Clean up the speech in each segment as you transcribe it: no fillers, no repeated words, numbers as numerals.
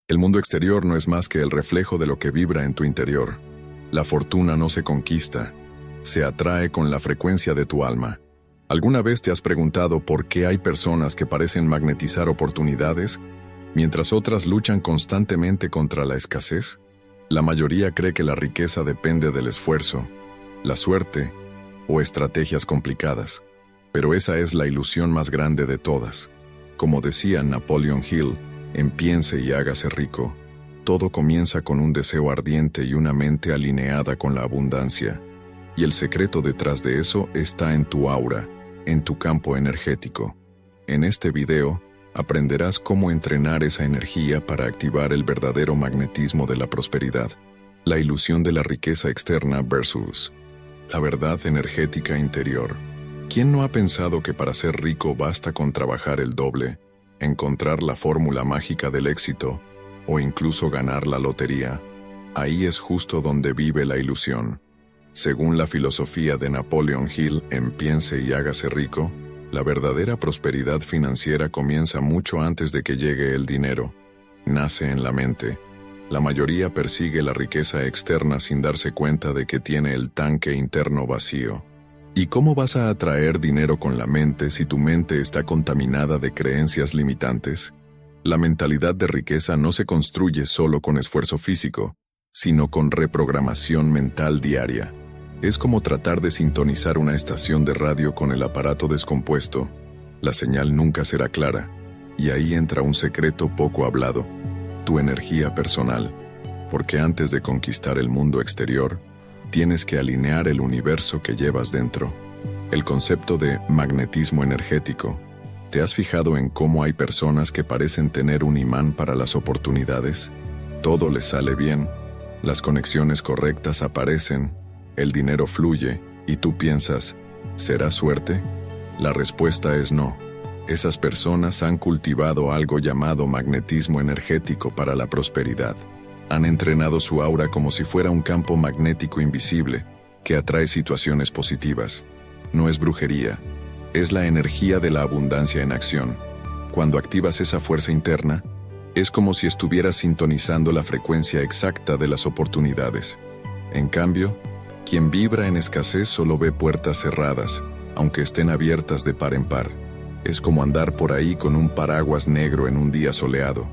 El mundo exterior no es más que el reflejo de lo que vibra en tu interior. La fortuna no se conquista, se atrae con la frecuencia de tu alma. ¿Alguna vez te has preguntado por qué hay personas que parecen magnetizar oportunidades, mientras otras luchan constantemente contra la escasez? La mayoría cree que la riqueza depende del esfuerzo, la suerte o estrategias complicadas. Pero esa es la ilusión más grande de todas. Como decía Napoleon Hill, en Piense y hágase rico, todo comienza con un deseo ardiente y una mente alineada con la abundancia. Y el secreto detrás de eso está en tu aura, en tu campo energético. En este video, aprenderás cómo entrenar esa energía para activar el verdadero magnetismo de la prosperidad, la ilusión de la riqueza externa versus la verdad energética interior. ¿Quién no ha pensado que para ser rico basta con trabajar el doble, encontrar la fórmula mágica del éxito o incluso ganar la lotería? Ahí es justo donde vive la ilusión. Según la filosofía de Napoleon Hill en Piense y hágase rico, la verdadera prosperidad financiera comienza mucho antes de que llegue el dinero. Nace en la mente. La mayoría persigue la riqueza externa sin darse cuenta de que tiene el tanque interno vacío. ¿Y cómo vas a atraer dinero con la mente si tu mente está contaminada de creencias limitantes? La mentalidad de riqueza no se construye solo con esfuerzo físico, sino con reprogramación mental diaria. Es como tratar de sintonizar una estación de radio con el aparato descompuesto. La señal nunca será clara, y ahí entra un secreto poco hablado: tu energía personal. Porque antes de conquistar el mundo exterior, tienes que alinear el universo que llevas dentro. El concepto de magnetismo energético. ¿Te has fijado en cómo hay personas que parecen tener un imán para las oportunidades? Todo les sale bien, las conexiones correctas aparecen, el dinero fluye, y tú piensas, ¿será suerte? La respuesta es no. Esas personas han cultivado algo llamado magnetismo energético para la prosperidad. Han entrenado su aura como si fuera un campo magnético invisible que atrae situaciones positivas. No es brujería, es la energía de la abundancia en acción. Cuando activas esa fuerza interna, es como si estuvieras sintonizando la frecuencia exacta de las oportunidades. En cambio, quien vibra en escasez solo ve puertas cerradas, aunque estén abiertas de par en par. Es como andar por ahí con un paraguas negro en un día soleado.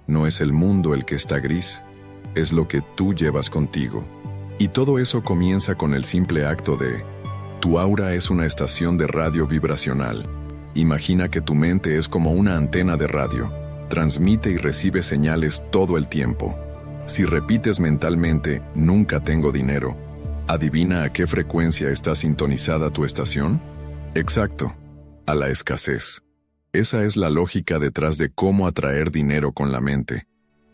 No es el mundo el que está gris, es lo que tú llevas contigo. Y todo eso comienza con el simple acto de: tu aura es una estación de radio vibracional. Imagina que tu mente es como una antena de radio. Transmite y recibe señales todo el tiempo. Si repites mentalmente, nunca tengo dinero, ¿adivina a qué frecuencia está sintonizada tu estación? Exacto, a la escasez. Esa es la lógica detrás de cómo atraer dinero con la mente.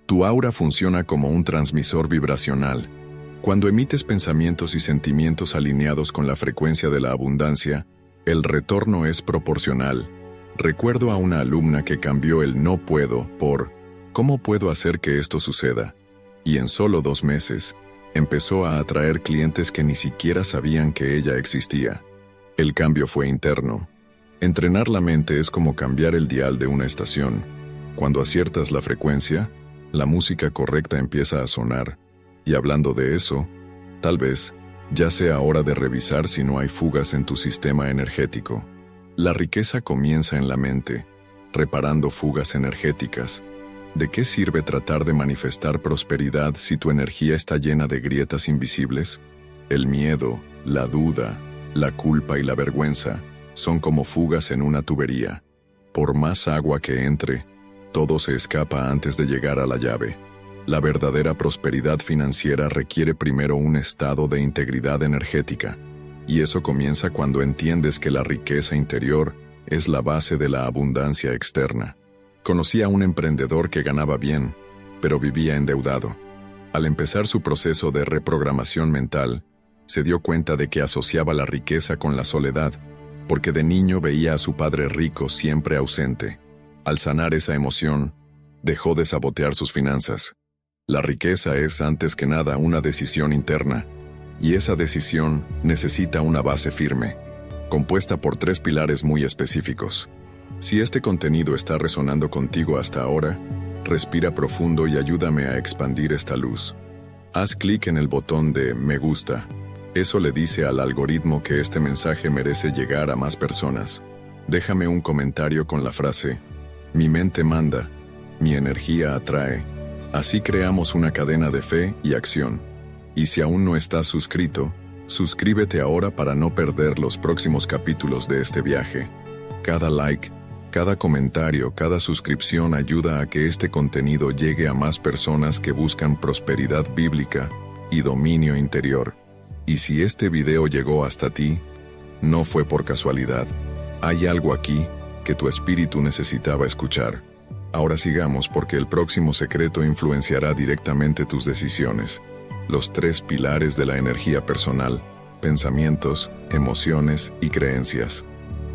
Tu aura funciona como un transmisor vibracional. Cuando emites pensamientos y sentimientos alineados con la frecuencia de la abundancia, el retorno es proporcional. Recuerdo a una alumna que cambió el no puedo por ¿cómo puedo hacer que esto suceda? Y en solo 2 meses, empezó a atraer clientes que ni siquiera sabían que ella existía. El cambio fue interno. Entrenar la mente es como cambiar el dial de una estación. Cuando aciertas la frecuencia, la música correcta empieza a sonar. Y hablando de eso, tal vez ya sea hora de revisar si no hay fugas en tu sistema energético. La riqueza comienza en la mente, reparando fugas energéticas. ¿De qué sirve tratar de manifestar prosperidad si tu energía está llena de grietas invisibles? El miedo, la duda, la culpa y la vergüenza son como fugas en una tubería. Por más agua que entre, todo se escapa antes de llegar a la llave. La verdadera prosperidad financiera requiere primero un estado de integridad energética, y eso comienza cuando entiendes que la riqueza interior es la base de la abundancia externa. Conocí a un emprendedor que ganaba bien, pero vivía endeudado. Al empezar su proceso de reprogramación mental, se dio cuenta de que asociaba la riqueza con la soledad, porque de niño veía a su padre rico siempre ausente. Al sanar esa emoción, dejó de sabotear sus finanzas. La riqueza es antes que nada una decisión interna, y esa decisión necesita una base firme, compuesta por 3 pilares muy específicos. Si este contenido está resonando contigo hasta ahora, Respira profundo y ayúdame a expandir esta luz. Haz clic en el botón de me gusta. Eso le dice al algoritmo que este mensaje merece llegar a más personas. Déjame un comentario con la frase: mi mente manda, mi energía atrae. Así creamos una cadena de fe y acción. Y si aún no estás suscrito, suscríbete ahora para no perder los próximos capítulos de este viaje. Cada like, cada comentario, cada suscripción ayuda a que este contenido llegue a más personas que buscan prosperidad bíblica y dominio interior. Y si este video llegó hasta ti, no fue por casualidad. Hay algo aquí que tu espíritu necesitaba escuchar. Ahora sigamos porque el próximo secreto influenciará directamente tus decisiones. Los 3 pilares de la energía personal: pensamientos, emociones y creencias.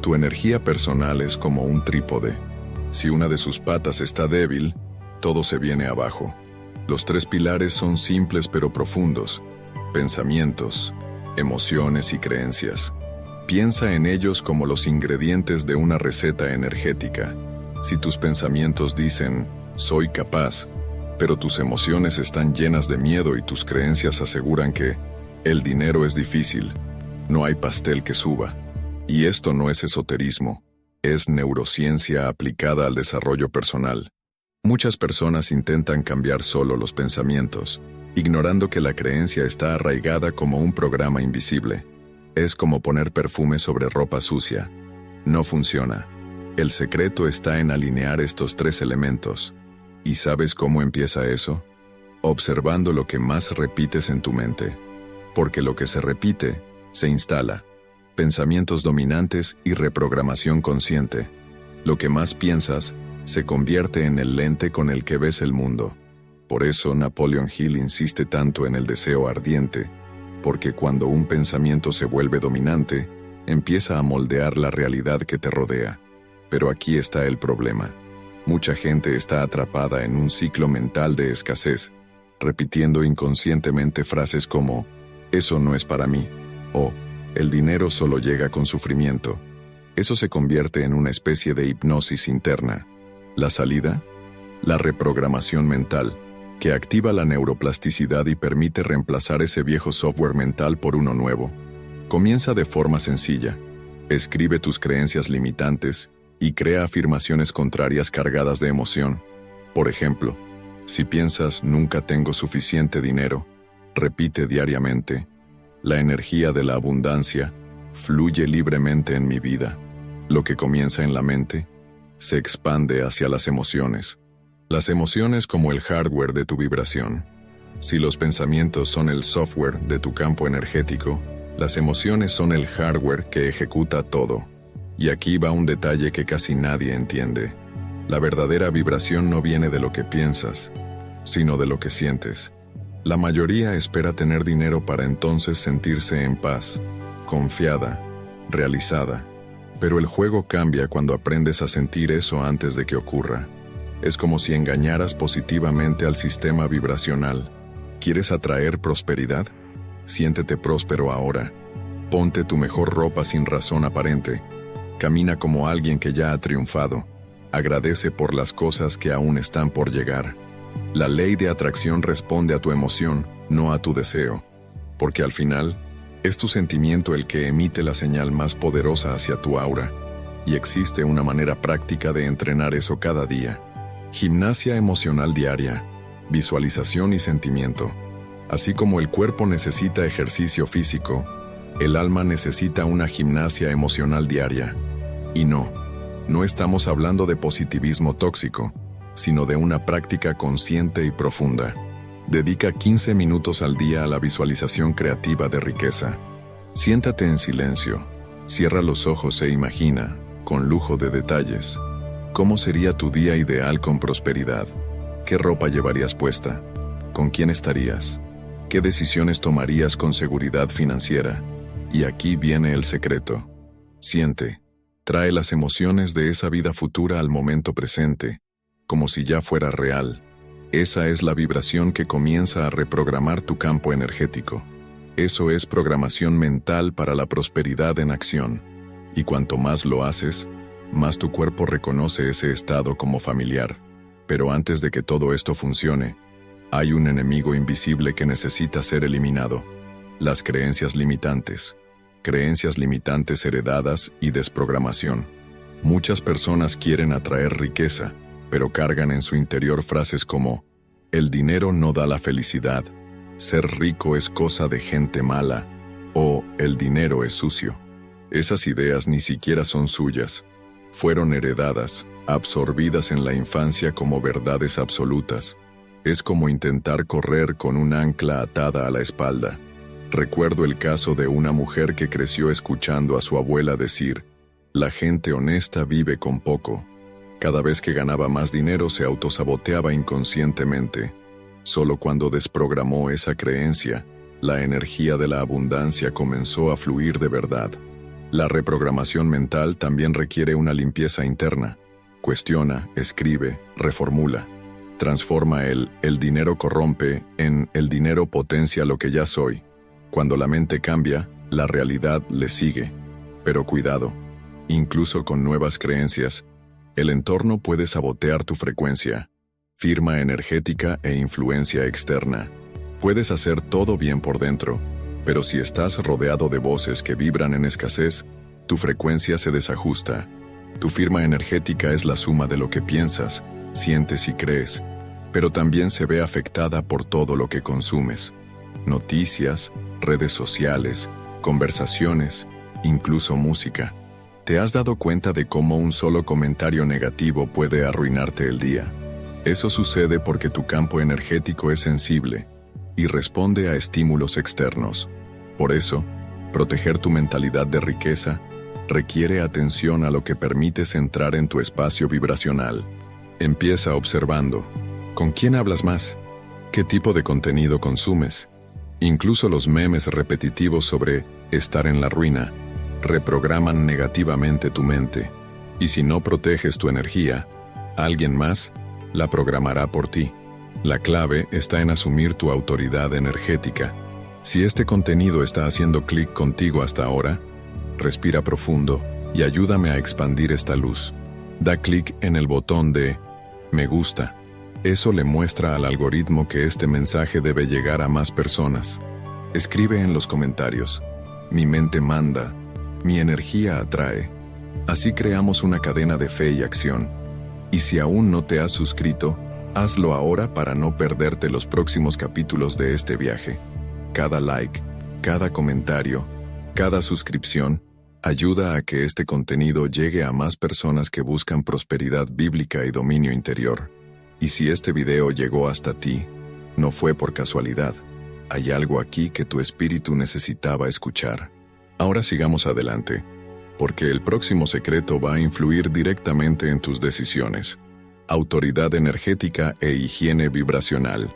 Tu energía personal es como un trípode. Si una de sus patas está débil, todo se viene abajo. Los 3 pilares son simples pero profundos: pensamientos, emociones y creencias. Piensa en ellos como los ingredientes de una receta energética. Si tus pensamientos dicen, soy capaz, pero tus emociones están llenas de miedo y tus creencias aseguran que el dinero es difícil, no hay pastel que suba. Y esto no es esoterismo, es neurociencia aplicada al desarrollo personal. Muchas personas intentan cambiar solo los pensamientos, ignorando que la creencia está arraigada como un programa invisible. Es como poner perfume sobre ropa sucia. No funciona. El secreto está en alinear estos 3 elementos. ¿Y sabes cómo empieza eso? Observando lo que más repites en tu mente. Porque lo que se repite, se instala. Pensamientos dominantes y reprogramación consciente. Lo que más piensas, se convierte en el lente con el que ves el mundo. Por eso Napoleon Hill insiste tanto en el deseo ardiente, porque cuando un pensamiento se vuelve dominante, empieza a moldear la realidad que te rodea. Pero aquí está el problema. Mucha gente está atrapada en un ciclo mental de escasez, repitiendo inconscientemente frases como, eso no es para mí, o el dinero solo llega con sufrimiento. Eso se convierte en una especie de hipnosis interna. ¿La salida? La reprogramación mental, que activa la neuroplasticidad y permite reemplazar ese viejo software mental por uno nuevo. Comienza de forma sencilla. Escribe tus creencias limitantes y crea afirmaciones contrarias cargadas de emoción. Por ejemplo, si piensas nunca tengo suficiente dinero, repite diariamente: la energía de la abundancia fluye libremente en mi vida. Lo que comienza en la mente se expande hacia las emociones. Las emociones como el hardware de tu vibración. Si los pensamientos son el software de tu campo energético, las emociones son el hardware que ejecuta todo. Y aquí va un detalle que casi nadie entiende. La verdadera vibración no viene de lo que piensas, sino de lo que sientes. La mayoría espera tener dinero para entonces sentirse en paz, confiada, realizada. Pero el juego cambia cuando aprendes a sentir eso antes de que ocurra. Es como si engañaras positivamente al sistema vibracional. ¿Quieres atraer prosperidad? Siéntete próspero ahora. Ponte tu mejor ropa sin razón aparente. Camina como alguien que ya ha triunfado. Agradece por las cosas que aún están por llegar. La ley de atracción responde a tu emoción, no a tu deseo. Porque al final, es tu sentimiento el que emite la señal más poderosa hacia tu aura. Y existe una manera práctica de entrenar eso cada día. Gimnasia emocional diaria, visualización y sentimiento. Así como el cuerpo necesita ejercicio físico, el alma necesita una gimnasia emocional diaria. Y no estamos hablando de positivismo tóxico, sino de una práctica consciente y profunda. Dedica 15 minutos al día a la visualización creativa de riqueza. Siéntate en silencio, cierra los ojos e imagina, con lujo de detalles, ¿cómo sería tu día ideal con prosperidad? ¿Qué ropa llevarías puesta? ¿Con quién estarías? ¿Qué decisiones tomarías con seguridad financiera? Y aquí viene el secreto. Siente, trae las emociones de esa vida futura al momento presente, como si ya fuera real. Esa es la vibración que comienza a reprogramar tu campo energético. Eso es programación mental para la prosperidad en acción. Y cuanto más lo haces, más tu cuerpo reconoce ese estado como familiar. Pero antes de que todo esto funcione, hay un enemigo invisible que necesita ser eliminado: las creencias limitantes. Creencias limitantes heredadas y desprogramación. Muchas personas quieren atraer riqueza, pero cargan en su interior frases como: el dinero no da la felicidad, ser rico es cosa de gente mala, o el dinero es sucio. Esas ideas ni siquiera son suyas. Fueron heredadas, absorbidas en la infancia como verdades absolutas. Es como intentar correr con un ancla atada a la espalda. Recuerdo el caso de una mujer que creció escuchando a su abuela decir: la gente honesta vive con poco. Cada vez que ganaba más dinero se autosaboteaba inconscientemente. Solo cuando desprogramó esa creencia, la energía de la abundancia comenzó a fluir de verdad. La reprogramación mental también requiere una limpieza interna. Cuestiona, escribe, reformula. Transforma el dinero corrompe en el dinero potencia lo que ya soy. Cuando la mente cambia, la realidad le sigue. Pero cuidado, incluso con nuevas creencias, el entorno puede sabotear tu frecuencia, firma energética e influencia externa. Puedes hacer todo bien por dentro, pero si estás rodeado de voces que vibran en escasez, tu frecuencia se desajusta. Tu firma energética es la suma de lo que piensas, sientes y crees, pero también se ve afectada por todo lo que consumes. Noticias, redes sociales, conversaciones, incluso música. ¿Te has dado cuenta de cómo un solo comentario negativo puede arruinarte el día? Eso sucede porque tu campo energético es sensible y responde a estímulos externos. Por eso, proteger tu mentalidad de riqueza requiere atención a lo que permites entrar en tu espacio vibracional. Empieza observando: ¿con quién hablas más? ¿Qué tipo de contenido consumes? Incluso los memes repetitivos sobre estar en la ruina reprograman negativamente tu mente. Y si no proteges tu energía, alguien más la programará por ti. La clave está en asumir tu autoridad energética. Si este contenido está haciendo clic contigo hasta ahora, respira profundo y ayúdame a expandir esta luz. Da clic en el botón de me gusta. Eso le muestra al algoritmo que este mensaje debe llegar a más personas. Escribe en los comentarios: mi mente manda, mi energía atrae. Así creamos una cadena de fe y acción. Y si aún no te has suscrito, hazlo ahora para no perderte los próximos capítulos de este viaje. Cada like, cada comentario, cada suscripción ayuda a que este contenido llegue a más personas que buscan prosperidad bíblica y dominio interior. Y si este video llegó hasta ti, no fue por casualidad. Hay algo aquí que tu espíritu necesitaba escuchar. Ahora sigamos adelante, porque el próximo secreto va a influir directamente en tus decisiones. Autoridad energética e higiene vibracional.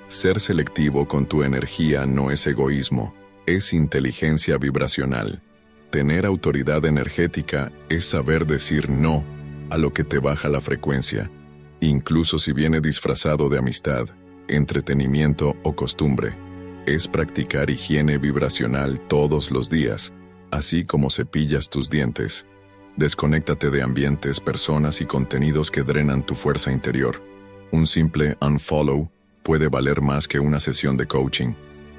Ser selectivo con tu energía no es egoísmo, es inteligencia vibracional. Tener autoridad energética es saber decir no a lo que te baja la frecuencia, incluso si viene disfrazado de amistad, entretenimiento o costumbre. Es practicar higiene vibracional todos los días, así como cepillas tus dientes. Desconéctate de ambientes, personas y contenidos que drenan tu fuerza interior. Un simple unfollow puede valer más que una sesión de coaching.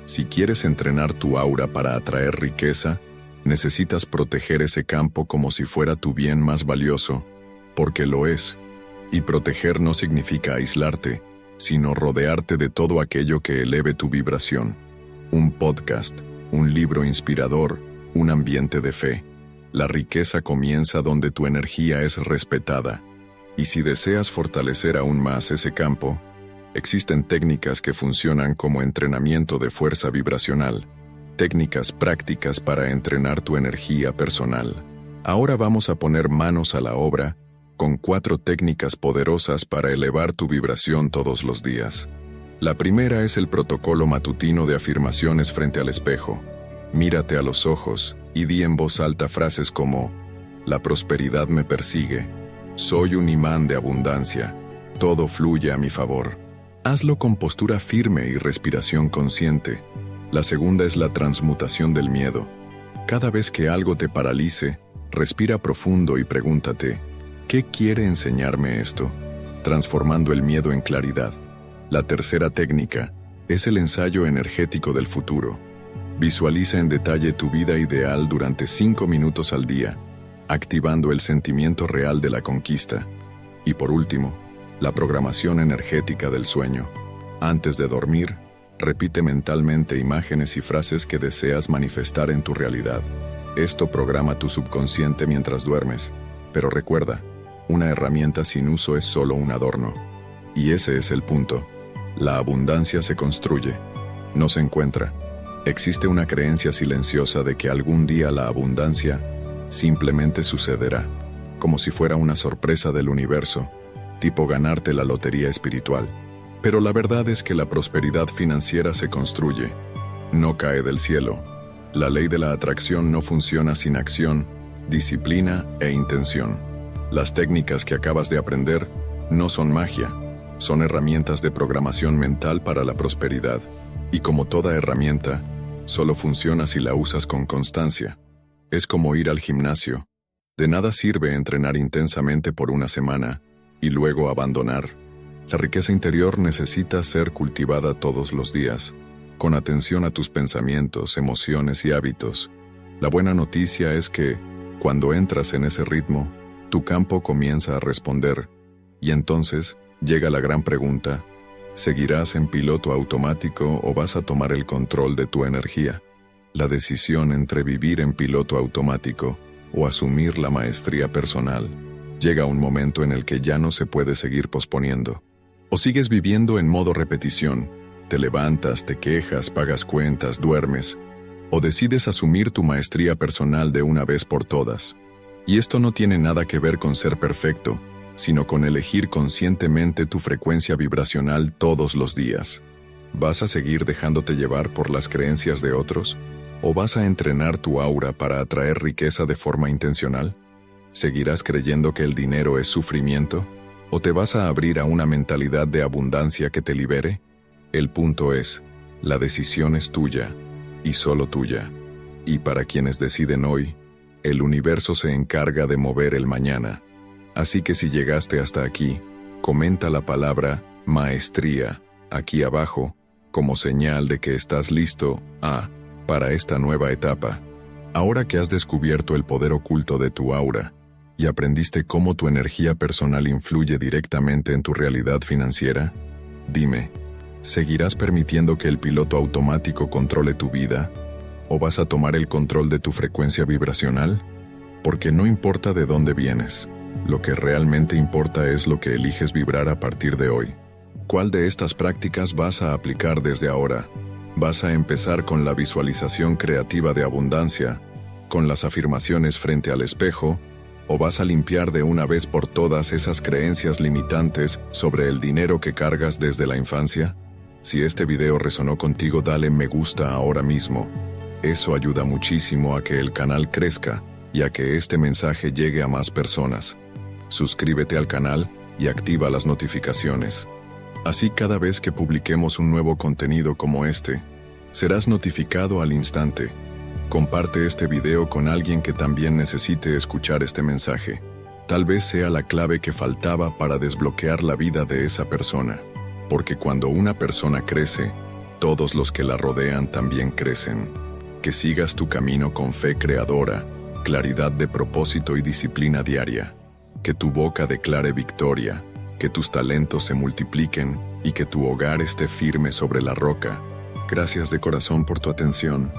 Si quieres entrenar tu aura para atraer riqueza, necesitas proteger ese campo como si fuera tu bien más valioso, porque lo es. Y proteger no significa aislarte, sino rodearte de todo aquello que eleve tu vibración. Un podcast, un libro inspirador, un ambiente de fe. La riqueza comienza donde tu energía es respetada. Y si deseas fortalecer aún más ese campo, existen técnicas que funcionan como entrenamiento de fuerza vibracional, técnicas prácticas para entrenar tu energía personal. Ahora vamos a poner manos a la obra con 4 técnicas poderosas para elevar tu vibración todos los días. La primera es el protocolo matutino de afirmaciones frente al espejo. Mírate a los ojos y di en voz alta frases como: la prosperidad me persigue, soy un imán de abundancia, todo fluye a mi favor. Hazlo con postura firme y respiración consciente. La segunda es la transmutación del miedo. Cada vez que algo te paralice, respira profundo y pregúntate: ¿qué quiere enseñarme esto? transformando el miedo en claridad. La tercera técnica es el ensayo energético del futuro. Visualiza en detalle tu vida ideal durante 5 minutos al día, activando el sentimiento real de la conquista. Y por último, la programación energética del sueño. Antes de dormir, repite mentalmente imágenes y frases que deseas manifestar en tu realidad. Esto programa tu subconsciente mientras duermes, pero recuerda, una herramienta sin uso es solo un adorno. Y ese es el punto. La abundancia se construye, no se encuentra. Existe una creencia silenciosa de que algún día la abundancia simplemente sucederá, como si fuera una sorpresa del universo, tipo ganarte la lotería espiritual. Pero la verdad es que la prosperidad financiera se construye, no cae del cielo. La ley de la atracción no funciona sin acción, disciplina e intención. Las técnicas que acabas de aprender no son magia, son herramientas de programación mental para la prosperidad. Y como toda herramienta, solo funciona si la usas con constancia. Es como ir al gimnasio. De nada sirve entrenar intensamente por una semana y luego abandonar. La riqueza interior necesita ser cultivada todos los días, con atención a tus pensamientos, emociones y hábitos. La buena noticia es que, cuando entras en ese ritmo, tu campo comienza a responder, y entonces llega la gran pregunta: ¿seguirás en piloto automático o vas a tomar el control de tu energía? La decisión entre vivir en piloto automático o asumir la maestría personal llega un momento en el que ya no se puede seguir posponiendo. O sigues viviendo en modo repetición, te levantas, te quejas, pagas cuentas, duermes, o decides asumir tu maestría personal de una vez por todas. Y esto no tiene nada que ver con ser perfecto, sino con elegir conscientemente tu frecuencia vibracional todos los días. ¿Vas a seguir dejándote llevar por las creencias de otros? ¿O vas a entrenar tu aura para atraer riqueza de forma intencional? ¿Seguirás creyendo que el dinero es sufrimiento? ¿O te vas a abrir a una mentalidad de abundancia que te libere? El punto es, la decisión es tuya, y solo tuya. Y para quienes deciden hoy, el universo se encarga de mover el mañana. Así que si llegaste hasta aquí, comenta la palabra maestría aquí abajo como señal de que estás listo para esta nueva etapa. Ahora que has descubierto el poder oculto de tu aura y aprendiste cómo tu energía personal influye directamente en tu realidad financiera, dime, ¿seguirás permitiendo que el piloto automático controle tu vida? ¿O vas a tomar el control de tu frecuencia vibracional? Porque no importa de dónde vienes. Lo que realmente importa es lo que eliges vibrar a partir de hoy. ¿Cuál de estas prácticas vas a aplicar desde ahora? ¿Vas a empezar con la visualización creativa de abundancia, con las afirmaciones frente al espejo, o vas a limpiar de una vez por todas esas creencias limitantes sobre el dinero que cargas desde la infancia? Si este video resonó contigo, dale me gusta ahora mismo. Eso ayuda muchísimo a que el canal crezca y a que este mensaje llegue a más personas. Suscríbete al canal y activa las notificaciones. Así cada vez que publiquemos un nuevo contenido como este, serás notificado al instante. Comparte este video con alguien que también necesite escuchar este mensaje. Tal vez sea la clave que faltaba para desbloquear la vida de esa persona. Porque cuando una persona crece, todos los que la rodean también crecen. Que sigas tu camino con fe creadora, claridad de propósito y disciplina diaria. Que tu boca declare victoria, que tus talentos se multipliquen y que tu hogar esté firme sobre la roca. Gracias de corazón por tu atención.